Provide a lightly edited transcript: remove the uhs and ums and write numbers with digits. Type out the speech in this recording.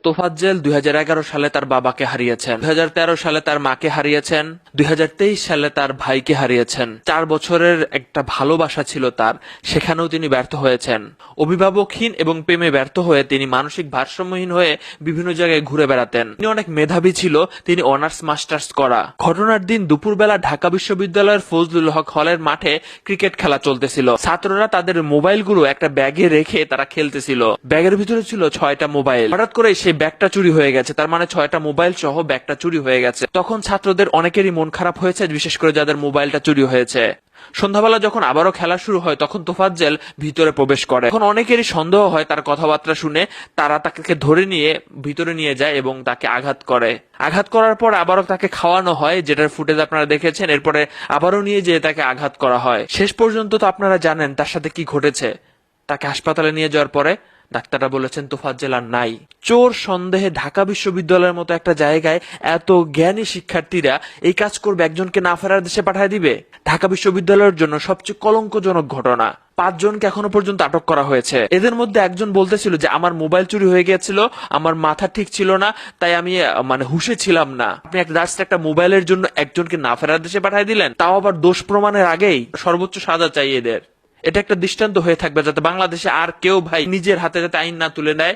তোফাজ্জেল 2011 সালে তার বাবাকে হারিয়েছেন, 2013 সালে তার মাকে হারিয়েছেন, 2023 সালে তার ভাইকে হারিয়েছেন। 4 বছরের একটা ভালোবাসা ছিল তার, সেখানেও তিনি ব্যর্থ হয়েছেন। অভিভাবকহীন এবং প্রেমে ব্যর্থ হয়ে তিনি মানসিক ভারসাম্যহীন হয়ে বিভিন্ন জায়গায় ঘুরে বেড়াতেন। তিনি অনেক মেধাবী ছিল, তিনি অনার্স মাস্টার্স করা। ঘটনার দিন দুপুরবেলা ঢাকা বিশ্ববিদ্যালয়ের ফজলুল হক হলের মাঠে ক্রিকেট খেলা চলতেছিল। ছাত্ররা তাদের মোবাইলগুলো একটা ব্যাগে রেখে তারা খেলতেছিল। ব্যাগের ভিতরে ছিল 6টা মোবাইল। হঠাৎ করে সেই ব্যাগটা চুরি হয়ে গেছে, তার মানে 6টা মোবাইল সহ ব্যাগটা চুরি হয়ে গেছে। তখন ছাত্রদের অনেকেরই মন খারাপ হয়েছে, বিশেষ করে যাদের মোবাইলটা চুরি হয়েছে। সন্ধ্যাবেলা যখন আবারও খেলা শুরু হয় তখন তোফাজ্জেল ভিতরে প্রবেশ করে। তখন অনেকেরই সন্দেহ হয় তার কথাবার্তা শুনে, তারা তাকে ধরে নিয়ে ভিতরে নিয়ে যায় এবং তাকে আঘাত করে। আঘাত করার পর আবারও তাকে খাওয়ানো হয়, যেটার ফুটেজ আপনারা দেখেছেন। এরপরে আবারও নিয়ে যেয়ে তাকে আঘাত করা হয়। শেষ পর্যন্ত তো আপনারা জানেন তার সাথে কি ঘটেছে। তাকে হাসপাতালে নিয়ে যাওয়ার পরে ডাক্তাররা বলেছেন তোফাজ্জেল আর নাই। চোর সন্দেহে ঢাকা বিশ্ববিদ্যালয়ের মতো একটা জায়গায় এত জ্ঞানী শিক্ষার্থীরা এই কাজ করবে, একজনকে না ফেরার দেশে পাঠিয়ে দিবে। ঢাকা বিশ্ববিদ্যালয়ের জন্য সবচেয়ে কলঙ্কজনক ঘটনা। 5 জনকে এখনো পর্যন্ত আটক করা হয়েছে। এদের মধ্যে একজন বলতেছিল যে আমার মোবাইল চুরি হয়ে গিয়েছিল, আমার মাথা ঠিক ছিল না, তাই আমি হুঁশে ছিলাম না। আপনি একটা মোবাইলের জন্য একজনকে না ফেরার দেশে পাঠিয়ে দিলেন, তাও আবার দোষ প্রমাণের আগেই। সর্বোচ্চ সাজা চাই এদের। এটা একটা দৃষ্টান্ত হয়ে থাকবে যাতে বাংলাদেশে আর কেউ ভাই নিজের হাতে যাতে আইন না তুলে নেয়।